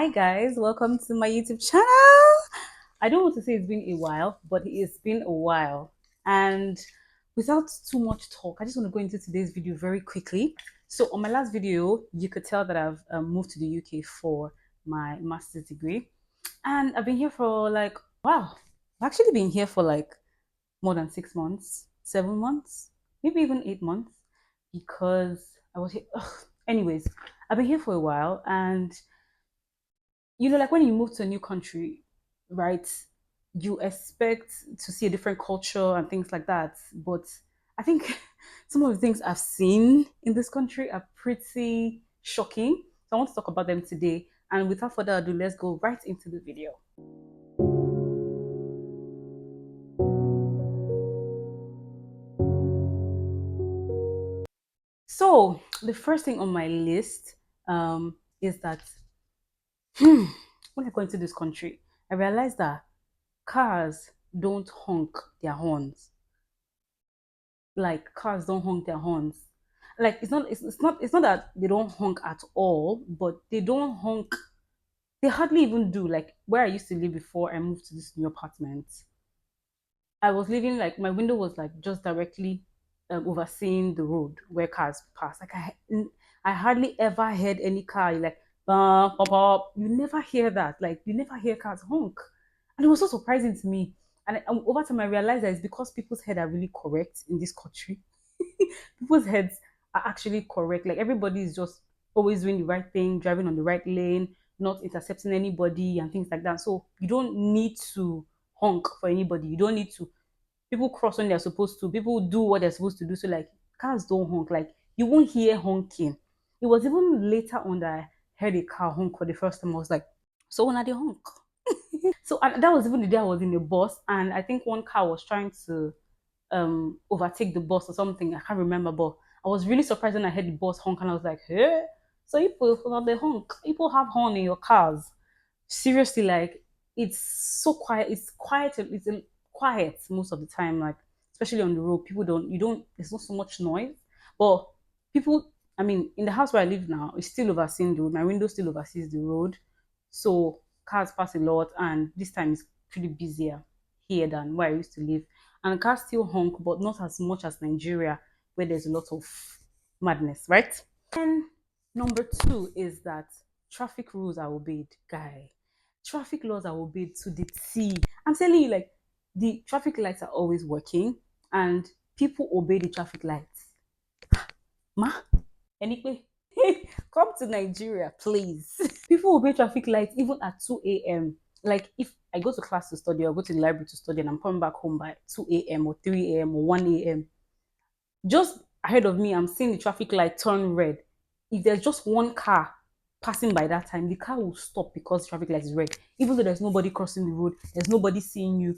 Hi guys, welcome to my YouTube channel. I don't want to say it's been a while, but it's been a while. And without too much talk, I just want to go into today's video very quickly. So on my last video, you could tell that I've moved to the UK for my master's degree. And I've been here for like, wow, I've actually been here for like more than 6 months, 7 months, maybe even 8 months, because I was here. Ugh. Anyways, I've been here for a while, and like when you move to a new country, right? You expect to see a different culture and things like that. But I think some of the things I've seen in this country are pretty shocking. So I want to talk about them today. And without further ado, let's go right into the video. So the first thing on my list is that when I go into this country, I realized that cars don't honk their horns. Like cars don't honk their horns. Like it's not that they don't honk at all, but they don't honk. They hardly even do. Like where I used to live before I moved to this new apartment, I was living like my window was like just directly overseeing the road where cars pass. Like I hardly ever heard any car like pop pop. You never hear that. Like you never hear cars honk, and it was so surprising to me. And over time, I realized that it's because people's head are really correct in this country. People's heads are actually correct. Like everybody is just always doing the right thing, driving on the right lane, not intercepting anybody and things like that. So you don't need to honk for anybody. You don't need to. People cross when they're supposed to. People do what they're supposed to do. So like cars don't honk. Like you won't hear honking. It was even later on that I heard a car honk for the first time. I was like, so when are they honk? So and that was even the day I was in the bus, and I think one car was trying to overtake the bus or something. I can't remember, but I was really surprised when I heard the bus honk, and I was like, hey, so people not the honk. People have horn in your cars. Seriously, like it's so quiet. It's quiet. It's quiet most of the time. Like especially on the road, people don't. You don't. There's not so much noise, but people. I mean, in the house where I live now, it's still overseeing the road. My window still oversees the road, so cars pass a lot, and this time it's pretty busier here than where I used to live. And cars still honk, but not as much as Nigeria, where there's a lot of madness, right? And number two is that traffic rules are obeyed, guy. Traffic laws are obeyed to the T. I'm telling you, like the traffic lights are always working, and people obey the traffic lights. Ma, anyway, come to Nigeria, please. People obey traffic lights even at 2 a.m. Like if I go to class to study or go to the library to study and I'm coming back home by 2 a.m. or 3 a.m. or 1 a.m., just ahead of me, I'm seeing the traffic light turn red. If there's just one car passing by that time, the car will stop because the traffic light is red. Even though there's nobody crossing the road, there's nobody seeing you.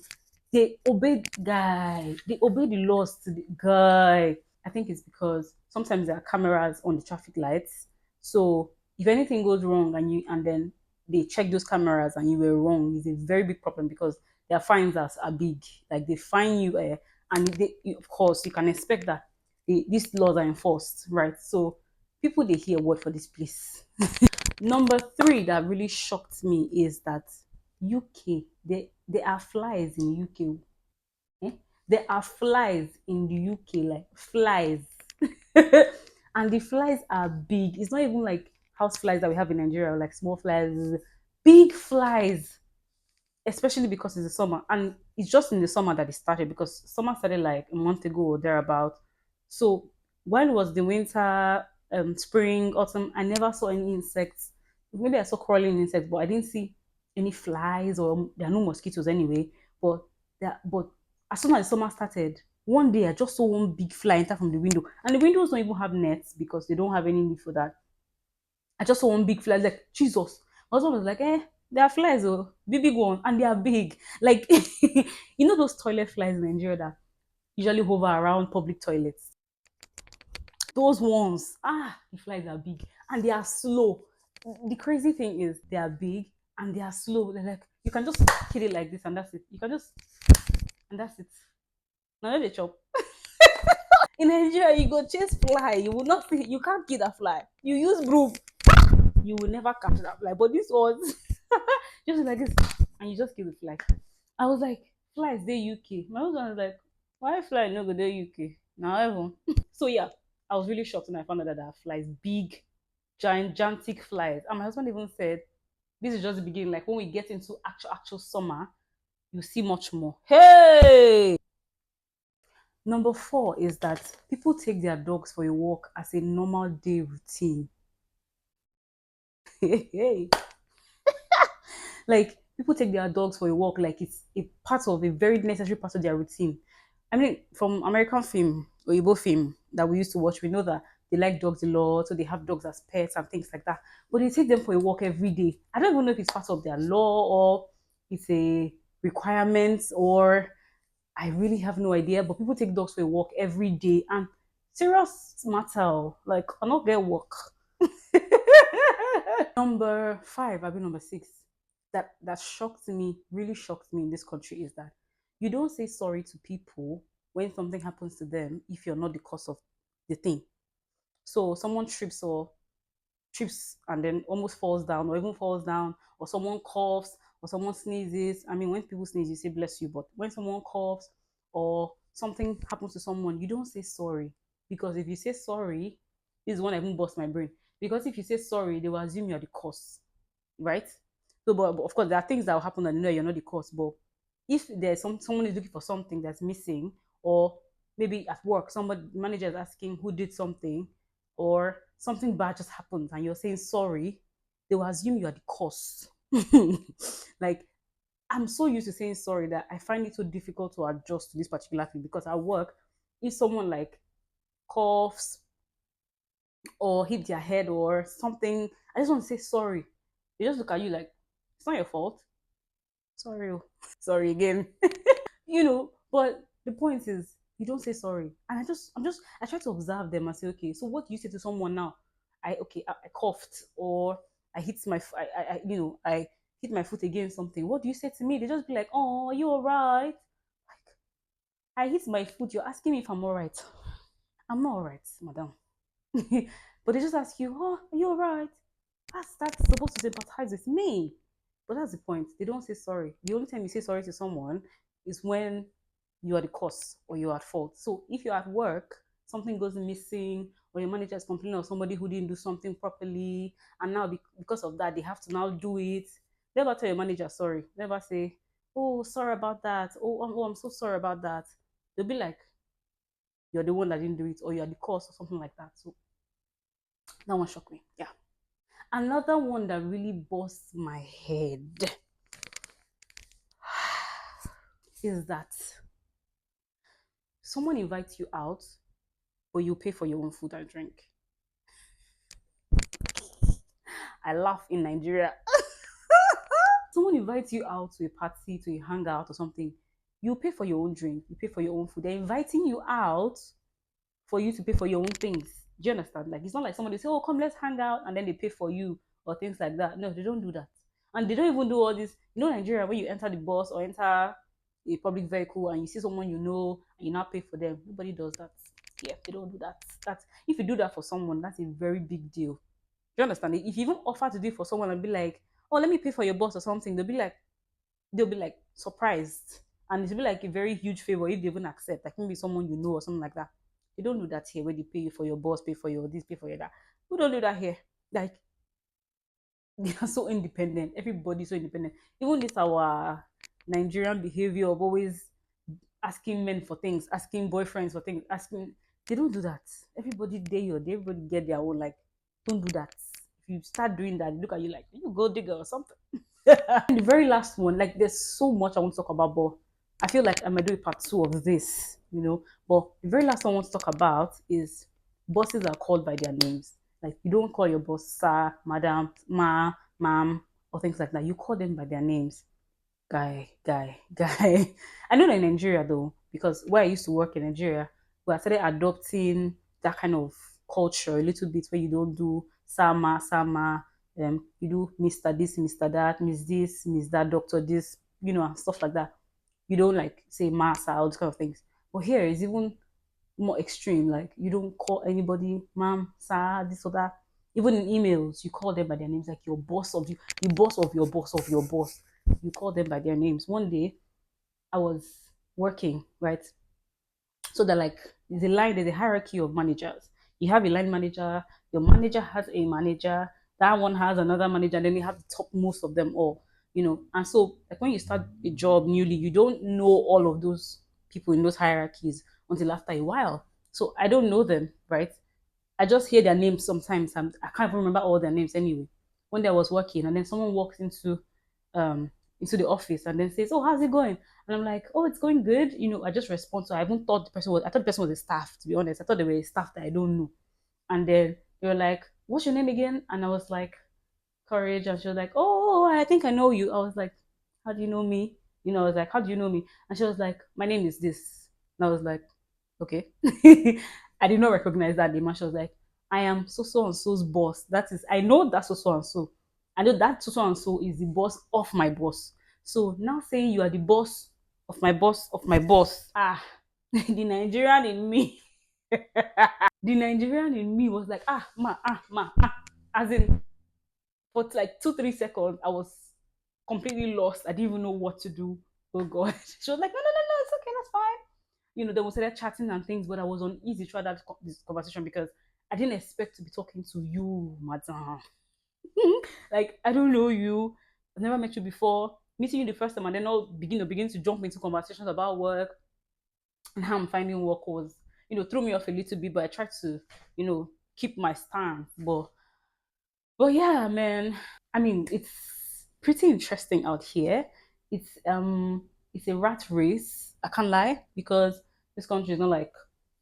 They obey, guy. They obey the laws to the guy. I think it's because sometimes there are cameras on the traffic lights. So if anything goes wrong and then they check those cameras and you were wrong, it's a very big problem because their fines are big. Like they fine you, and of course you can expect that these laws are enforced, right? So people they hear word for this place. Number three that really shocked me is that UK, there are flies in UK. Eh? There are flies in the UK, like flies. And the flies are big. It's not even like house flies that we have in Nigeria, like small flies, big flies, especially because it's the summer. And it's just in the summer that it started because summer started like a month ago or thereabout. So while it was the winter, spring, autumn, I never saw any insects. Maybe I saw crawling insects, but I didn't see any flies or there are no mosquitoes anyway. But as soon as the summer started, one day I just saw one big fly enter from the window, and the windows don't even have nets because they don't have any need for that. I just saw one big fly. I was like, Jesus. My husband was like, there are flies, oh, big one, and they are big. Like, those toilet flies in Nigeria that usually hover around public toilets. Those ones, the flies are big and they are slow. The crazy thing is they are big and they are slow. They're like, you can just kill it like this and that's it. You can just, and that's it. Now they chop. In Nigeria, you go chase fly. You will not see. You can't kill that fly. You use broom. you will never capture that fly. But this was just like this, and you just kill the fly. I was like, flies they UK. My husband was like, why fly no go there UK? Now heaven. So yeah, I was really shocked when I found out that there are flies, big, gigantic flies. And my husband even said, this is just the beginning. Like when we get into actual summer, you see much more. Hey! Number four is that people take their dogs for a walk as a normal day routine. Hey, like people take their dogs for a walk like it's a part of a very necessary part of their routine. I mean, from American film or Igbo film that we used to watch, we know that they like dogs a lot, so they have dogs as pets and things like that. But they take them for a walk every day. I don't even know if it's part of their law or it's a requirement or I really have no idea. But people take dogs for a walk every day and serious matter. Like I not get work. Number five, I mean number six, that shocked me, really shocked me in this country is that you don't say sorry to people when something happens to them if you're not the cause of the thing. So someone trips and then almost falls down or even falls down, or someone coughs or someone sneezes. I mean, when people sneeze, you say bless you, but when someone coughs or something happens to someone, you don't say sorry. Because if you say sorry, this is one I even bust my brain. Because if you say sorry, they will assume you're the cause, right? So, but of course, there are things that will happen and you know you're not the cause. But if there's someone is looking for something that's missing, or maybe at work, somebody manager is asking who did something, or something bad just happened and you're saying sorry, they will assume you are the cause. Like I'm so used to saying sorry that I find it so difficult to adjust to this particular thing because at work, if someone like coughs or hit their head or something, I just want to say sorry. They just look at you like it's not your fault. Sorry, oh. Sorry again. But the point is you don't say sorry. And I try to observe them and say, okay, so what do you say to someone now? I coughed or I hit my I hit my foot against something. What do you say to me? They just be like, oh, are you alright? Like I hit my foot, you're asking me if I'm alright. I'm not alright, madam. But they just ask you, oh, are you alright? That's supposed to sympathize with me. But that's the point. They don't say sorry. The only time you say sorry to someone is when you are the cause or you're at fault. So if you're at work, something goes missing, or your manager is complaining of somebody who didn't do something properly, and now because of that, they have to now do it. Never tell your manager sorry. Never say, oh, sorry about that. Oh, I'm so sorry about that. They'll be like, you're the one that didn't do it, or you're the cause, or something like that. So that one shocked me. Yeah. Another one that really busts my head is that someone invites you out, but you pay for your own food and drink. I laugh in Nigeria. Someone invites you out to a party, to a hangout or something. You pay for your own drink, you pay for your own food. They're inviting you out for you to pay for your own things. Do you understand? Like it's not like somebody say, "Oh, come, let's hang out," and then they pay for you or things like that. No, they don't do that, and they don't even do all this. Nigeria, when you enter the bus or enter a public vehicle and you see someone and you now pay for them. Nobody does that. Yeah, they don't do that. That's if you do that for someone, that's a very big deal. Do you understand? If you even offer to do it for someone and be like, "Oh, let me pay for your bus or something," they'll be like surprised, and it'll be like a very huge favor if they even accept, like maybe someone you know or something like that. They don't do that here where they pay you for your boss, pay for your this, pay for your that. We don't do that here. Like they are so independent. Everybody's so independent. Even this our Nigerian behavior of always asking men for things, asking boyfriends for things, asking they don't do that. Everybody day or everybody get their own. Like, don't do that. If you start doing that, look at you like you go digger or something. And the very last one, like there's so much I want to talk about, but I feel like I might do a part two of this. But the very last one I want to talk about is bosses are called by their names. Like you don't call your boss sir, madam, ma, ma'am, or things like that. You call them by their names. Guy. I know that in Nigeria though, because where I used to work in Nigeria, we started adopting that kind of culture a little bit where you don't do sama, you do Mr. This, Mr. That, Miss this, Miss That, Doctor this, and stuff like that. You don't like say massa, all these kind of things. But here is even more extreme. Like you don't call anybody ma'am, sir, this or that. Even in emails, you call them by their names, like your boss of you, the boss of your boss of your boss. You call them by their names. One day, I was working, right? So that like there's a hierarchy of managers. You have a line manager, your manager has a manager, that one has another manager, and then you have the top most of them all, And so like when you start a job newly, you don't know all of those people in those hierarchies until after a while. So I don't know them, right? I just hear their names sometimes. I can't even remember all their names anyway. One day I was working, and then someone walks um into the office and then says, "Oh, how's it going?" And I'm like, "Oh, it's going good." I just respond. So I even thought the person was. I thought the person was a staff. To be honest, I thought they were a staff that I don't know. And then they were like, "What's your name again?" And I was like, "Courage." And she was like, "Oh, I think I know you." I was like, "How do you know me?" I was like, "How do you know me?" And she was like, "My name is this." And I was like, okay. I did not recognize that name. And she was like, I am so so and so's boss. That is, I know that's so so and so. I know that so so and so is the boss of my boss. So now saying you are the boss of my boss of my boss. Ah, the Nigerian in me. The Nigerian in me was like, ma. As in, for like 2 3 seconds, I was completely lost. I didn't even know what to do. Oh God. She was like, no, it's okay, that's fine. Then we started chatting and things, but I was uneasy throughout this conversation because I didn't expect to be talking to you, madam. Like, I don't know you. I've never met you before. Meeting you the first time and then all begin to jump into conversations about work and how I'm finding work was, threw me off a little bit, but I tried to, keep my stance. But yeah, man. I mean, it's pretty interesting out here. It's a rat race. I can't lie because this country is not like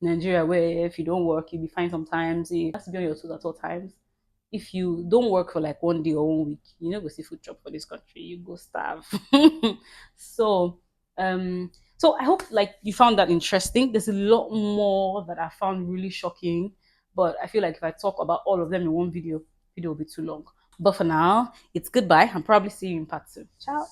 Nigeria where if you don't work you'll be fine sometimes. You have to be on your toes at all times. If you don't work for like one day or 1 week, you know go see food job for this country. You go starve. so so I hope like you found that interesting. There's a lot more that I found really shocking, but I feel like if I talk about all of them in one video will be too long. But for now, it's goodbye. I'll probably see you in part 2. Ciao.